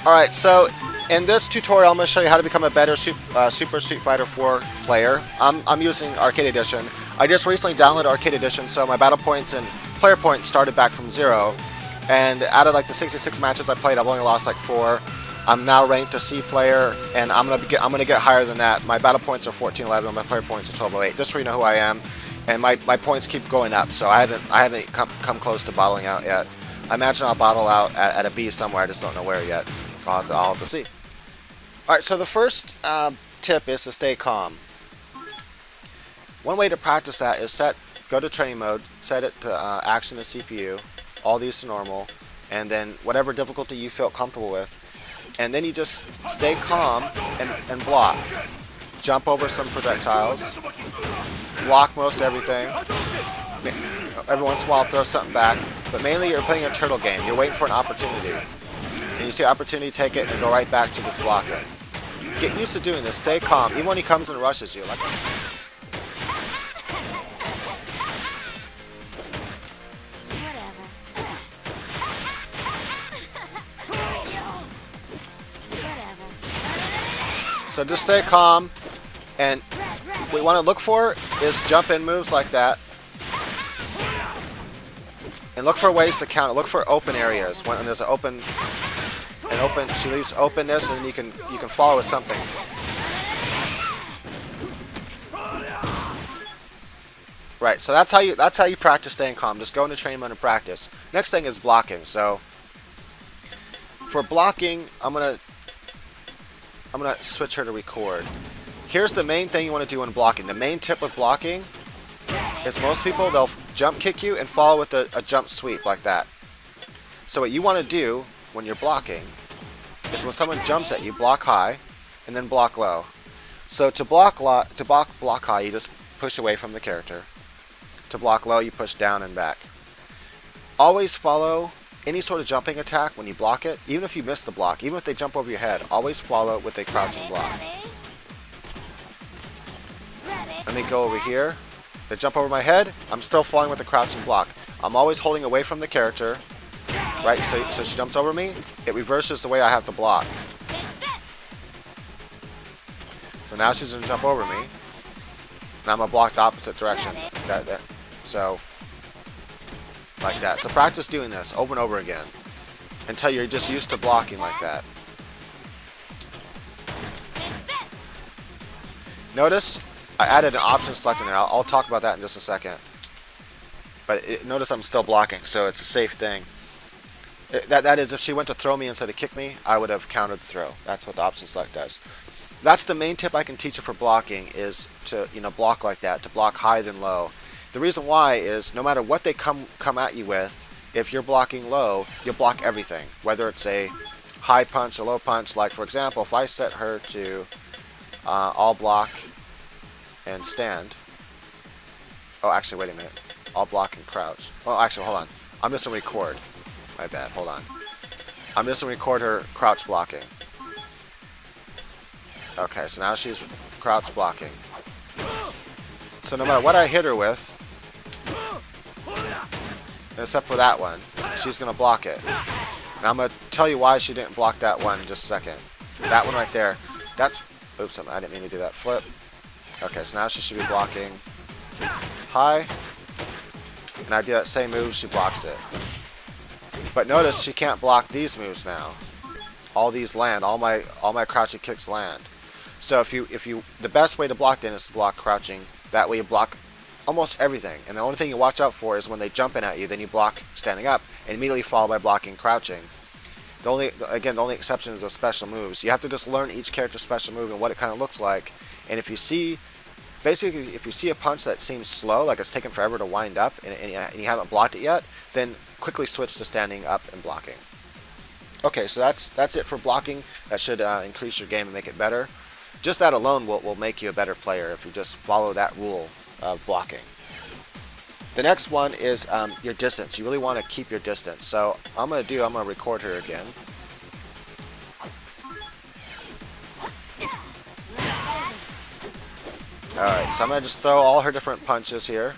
Alright, so in this tutorial I'm going to show you how to become a better Super Street Fighter 4 player. I'm using Arcade Edition. I just recently downloaded Arcade Edition, so my battle points and player points started back from 0. And out of like the 66 matches I played, I've only lost like 4. I'm now ranked a C player, and I'm gonna get higher than that. My battle points are 1411, and my player points are 1208. Just so you know who I am, and my points keep going up. So I haven't come close to bottling out yet. I imagine I'll bottle out at a B somewhere. I just don't know where yet. I'll have to see. All right. So the first tip is to stay calm. One way to practice that is go to training mode, set it to action and CPU, all these to normal, and then whatever difficulty you feel comfortable with. And then you just stay calm and block. Jump over some projectiles. Block most everything. Every once in a while throw something back. But mainly you're playing a turtle game. You're waiting for an opportunity. And you see an opportunity, take it, and go right back to just blocking. Get used to doing this. Stay calm. Even when he comes and rushes you. So just stay calm, and what we want to look for is jump-in moves like that, and look for ways to counter. Look for open areas when there's an open. She leaves openness, and then you can follow with something. Right. So that's how you practice staying calm. Just go into training mode and practice. Next thing is blocking. So for blocking, I'm gonna switch her to record. Here's the main thing you want to do when blocking. The main tip with blocking is most people, they'll jump kick you and follow with a jump sweep like that. So what you want to do when you're blocking is when someone jumps at you, block high and then block low. So to block high, you just push away from the character. To block low, you push down and back. Always follow any sort of jumping attack when you block it, even if you miss the block, even if they jump over your head, always follow it with a crouching block. Let me go over here. They jump over my head, I'm still following with a crouching block. I'm always holding away from the character, right? So she jumps over me, it reverses the way I have to block. So now she's going to jump over me, and I'm going to block the opposite direction. So like that. So practice doing this over and over again until you're just used to blocking like that. Notice I added an option select in there. I'll talk about that in just a second. But notice I'm still blocking, so it's a safe thing. That is, if she went to throw me instead of kick me, I would have countered the throw. That's what the option select does. That's the main tip I can teach you for blocking, is to block like that, to block high than low. The reason why is no matter what they come at you with, if you're blocking low, you'll block everything. Whether it's a high punch or low punch. Like for example, if I set her to all block and stand. Oh, actually, wait a minute. All block and crouch. Oh, actually, hold on. I'm just going to record. My bad. Hold on. I'm just going to record her crouch blocking. Okay, so now she's crouch blocking. So no matter what I hit her with, except for that one, she's going to block it. And I'm going to tell you why she didn't block that one in just a second. That one right there, that's... Oops, I didn't mean to do that. Flip. Okay, so now she should be blocking high. And I do that same move, she blocks it. But notice she can't block these moves now. All these land, all my crouching kicks land. So the best way to block then is to block crouching. That way you block almost everything. And the only thing you watch out for is when they jump in at you, then you block standing up and immediately follow by blocking crouching. The only exception is those special moves. You have to just learn each character's special move and what it kind of looks like. And if you see a punch that seems slow, like it's taken forever to wind up, and you haven't blocked it yet, then quickly switch to standing up and blocking. Okay, so that's it for blocking. That should increase your game and make it better. Just that alone will make you a better player if you just follow that rule of blocking. The next one is your distance. You really want to keep your distance. So I'm going to record her again. Alright, so I'm going to just throw all her different punches here.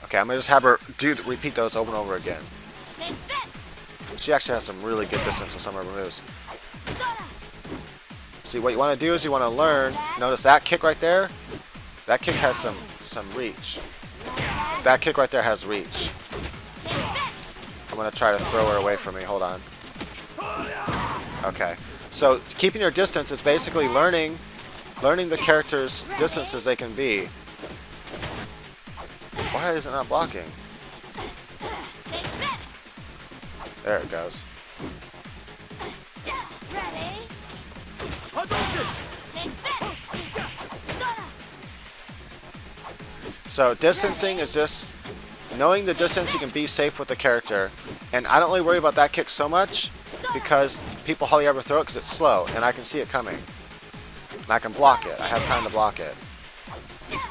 Okay, I'm going to just have her repeat those over and over again. She actually has some really good distance with some of her moves. See, what you want to do is you want to learn. Notice that kick right there? That kick has some reach. That kick right there has reach. I'm going to try to throw her away from me. Hold on. Okay. So keeping your distance is basically learning the character's distances they can be. Why is it not blocking? There it goes. So distancing is just knowing the distance you can be safe with the character. And I don't really worry about that kick so much because people hardly ever throw it because it's slow and I can see it coming. And I can block it. I have time to block it.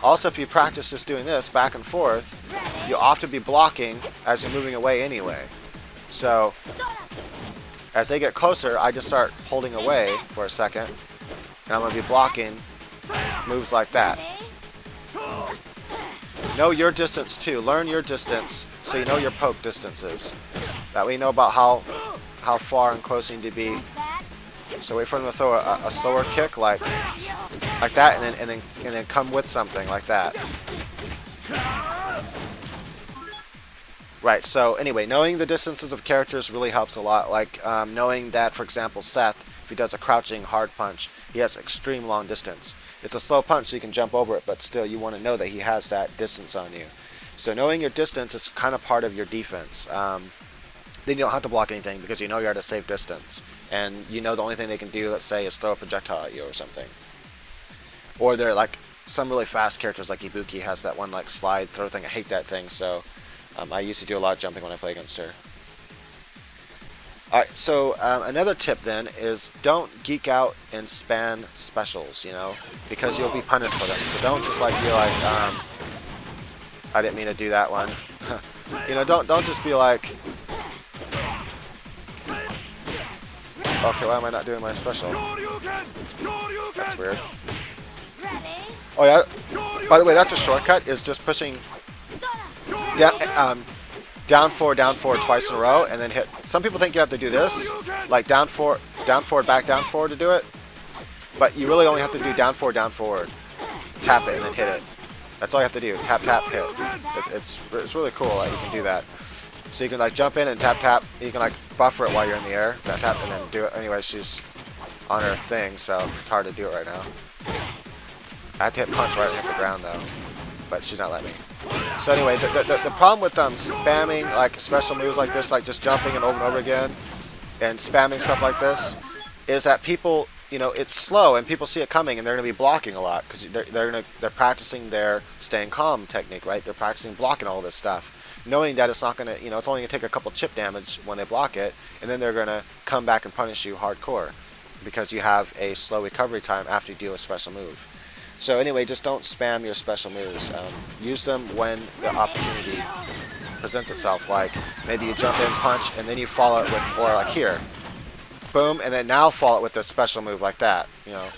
Also, if you practice just doing this back and forth, you'll often be blocking as you're moving away anyway. So as they get closer, I just start holding away for a second. And I'm going to be blocking moves like that. Know your distance too. Learn your distance so you know your poke distances. That way you know about how far and close you need to be. So wait for them to throw a slower kick like that, and then come with something like that. Right. So anyway, knowing the distances of characters really helps a lot. Like knowing that, for example, Seth, if he does a crouching hard punch, he has extreme long distance. It's a slow punch, so you can jump over it, but still you want to know that he has that distance on you. So knowing your distance is kind of part of your defense. Then you don't have to block anything because you know you're at a safe distance. And you know the only thing they can do, let's say, is throw a projectile at you or something. Or they're like some really fast characters like Ibuki has that one like slide throw thing. I hate that thing, so I used to do a lot of jumping when I play against her. Alright, so another tip then is don't geek out and spam specials, you know, because you'll be punished for them. So don't just like be like, I didn't mean to do that one. You know, don't just be like, okay, why am I not doing my special? That's weird. Oh yeah, by the way, that's a shortcut, is just pushing down forward twice in a row and then hit. Some people think you have to do this, like down forward, back down forward to do it. But you really only have to do down forward, tap it and then hit it. That's all you have to do, tap, hit. It's really cool that you can do that. So you can like jump in and tap. You can like buffer it while you're in the air, tap, and then do it. Anyway, she's on her thing, so it's hard to do it right now. I have to hit punch right and hit the ground though, but she's not letting me. So anyway, the problem with spamming like special moves like this, like just jumping and over again, and spamming stuff like this, is that people, you know, it's slow and people see it coming and they're going to be blocking a lot because they're practicing their staying calm technique, right? They're practicing blocking all this stuff, knowing that it's not going to, you know, it's only going to take a couple chip damage when they block it, and then they're going to come back and punish you hardcore because you have a slow recovery time after you do a special move. So anyway, just don't spam your special moves. Use them when the opportunity presents itself. Like maybe you jump in, punch, and then you follow it with, or like here, boom, and then now follow it with a special move like that. You know,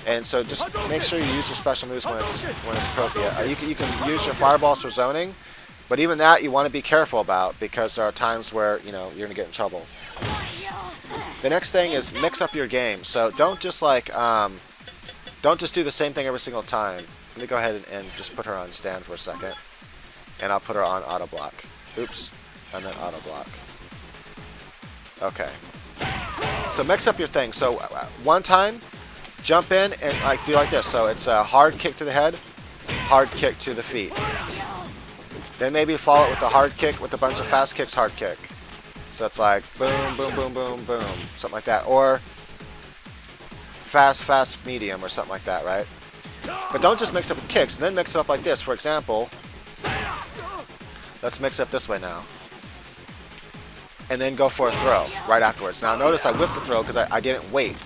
and so just make sure you use your special moves when it's appropriate. You can use your fireballs for zoning, but even that you want to be careful about because there are times where, you know, you're gonna get in trouble. The next thing is mix up your game. So don't just like don't just do the same thing every single time. Let me go ahead and just put her on stand for a second. And I'll put her on auto block. Oops. I meant auto block. Okay. So mix up your thing. So one time, jump in and like do like this. So it's a hard kick to the head, hard kick to the feet. Then maybe follow it with a hard kick with a bunch of fast kicks, hard kick. So it's like boom, boom, boom, boom, boom. Something like that. Or fast, medium, or something like that, right? But don't just mix it with kicks, and then mix it up like this. For example, let's mix it up this way now. And then go for a throw right afterwards. Now notice I whipped the throw because I didn't wait.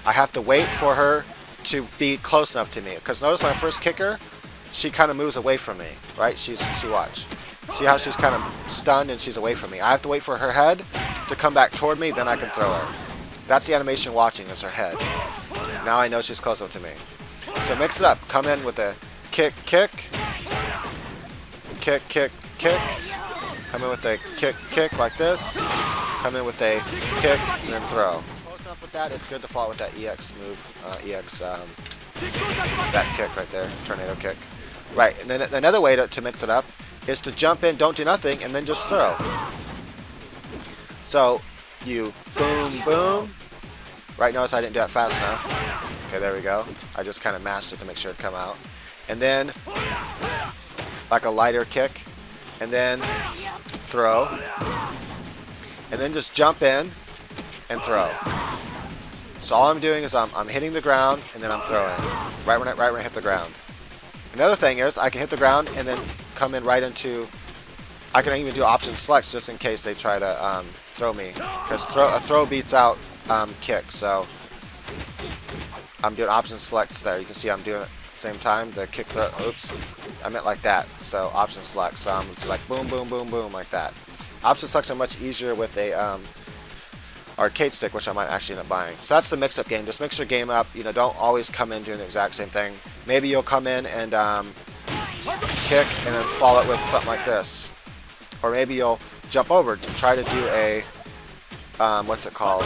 I have to wait for her to be close enough to me. Because notice when I first kick her, she kind of moves away from me, right? See, watch. See how she's kind of stunned and she's away from me. I have to wait for her head to come back toward me, then I can throw her. That's the animation watching, is her head. Now I know she's close up to me. So mix it up. Come in with a kick, kick. Kick, kick, kick. Come in with a kick, kick like this. Come come in with a kick, and then throw. Close enough with that, it's good to follow with that EX move, that kick right there, tornado kick. Right, and then another way to mix it up is to jump in, don't do nothing, and then just throw. So you boom, boom. Right, notice I didn't do that fast enough. Okay, there we go. I just kind of mashed it to make sure it'd come out. And then, like a lighter kick, and then throw. And then just jump in and throw. So all I'm doing is I'm hitting the ground, and then I'm throwing. Right when I hit the ground. Another thing is I can hit the ground and then come in right into, I can even do option selects just in case they try to throw me. Because a throw beats out kick, so I'm doing option selects there. You can see I'm doing it at the same time. The kick throw, oops, I meant like that. So option select. So I'm like boom, boom, boom, boom, like that. Option selects are much easier with a arcade stick, which I might actually end up buying. So that's the mix-up game. Just mix your game up. You know, don't always come in doing the exact same thing. Maybe you'll come in and kick and then follow it with something like this, or maybe you'll jump over to try to do a what's it called?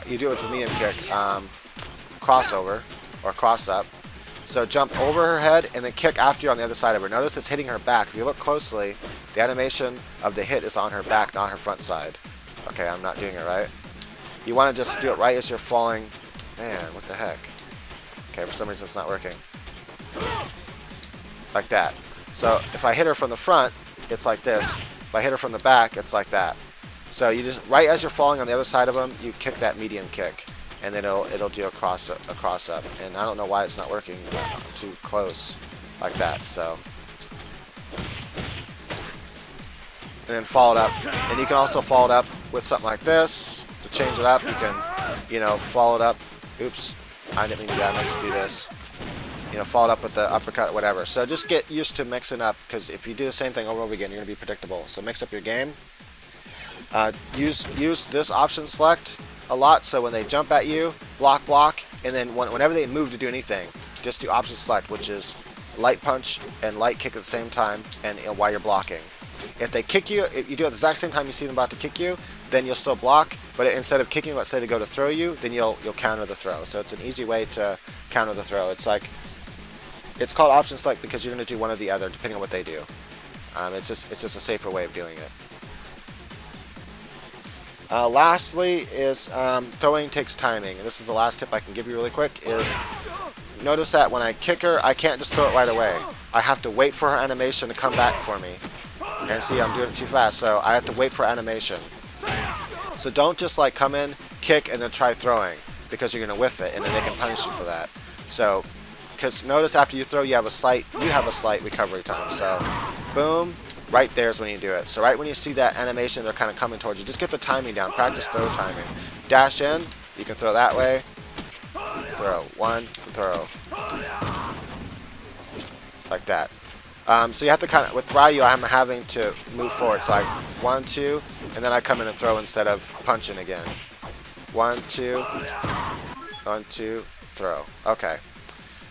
You do it with the medium kick, crossover or cross up. So jump over her head and then kick after you on the other side of her. Notice it's hitting her back. If you look closely, the animation of the hit is on her back, not her front side. Okay, I'm not doing it right. You want to just do it right as you're falling. Man, what the heck? Okay, for some reason it's not working. Like that. So if I hit her from the front, it's like this. If I hit her from the back, it's like that. So you just, right as you're falling on the other side of them, you kick that medium kick, and then it'll do a cross up. And I don't know why it's not working. I'm too close, like that. So, and then follow it up, and you can also follow it up with something like this to change it up. You can, you know, follow it up. Oops, I didn't mean to do that. I meant to do this. You know, follow it up with the uppercut, whatever. So just get used to mixing up, because if you do the same thing over and over again, you're going to be predictable. So mix up your game. Use this option select a lot, so when they jump at you, block, and then whenever they move to do anything, just do option select, which is light punch and light kick at the same time, and while you're blocking. If they kick you, if you do it at the exact same time you see them about to kick you, then you'll still block, but instead of kicking, let's say they go to throw you, then you'll counter the throw. So it's an easy way to counter the throw. It's like, it's called option select because you're going to do one or the other depending on what they do. It's just a safer way of doing it. Lastly is throwing takes timing, and this is the last tip I can give you really quick, is notice that when I kick her, I can't just throw it right away. I have to wait for her animation to come back for me. And see, I'm doing it too fast, so I have to wait for animation. So don't just like come in, kick, and then try throwing, because you're going to whiff it, and then they can punish you for that. So, because notice after you throw, you have a slight recovery time. So, boom. Right there is when you do it. So right when you see that animation, they're kind of coming towards you. Just get the timing down. Practice throw timing. Dash in. You can throw that way. Throw. One to throw. Like that. So you have to kind of, with Ryu, I'm having to move forward. So I 1, 2, and then I come in and throw instead of punching again. 1, 2, 1, 2, throw. Okay.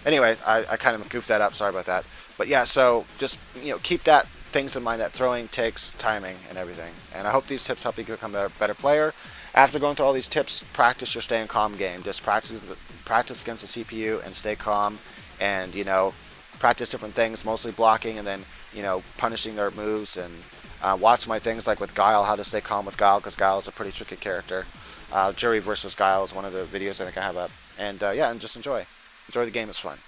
Anyways, I kind of goofed that up. Sorry about that. But yeah, so just, you know, keep that things in mind, that throwing takes timing and everything. And I hope these tips help you become a better player. After going through all these tips, practice your staying calm game. Just practice against the CPU and stay calm, and you know, practice different things, mostly blocking and then, you know, punishing their moves, and watch my things like with Guile, how to stay calm with Guile, because Guile is a pretty tricky character. Jury versus Guile is one of the videos I think I have up. And yeah, and just enjoy the game. It's fun.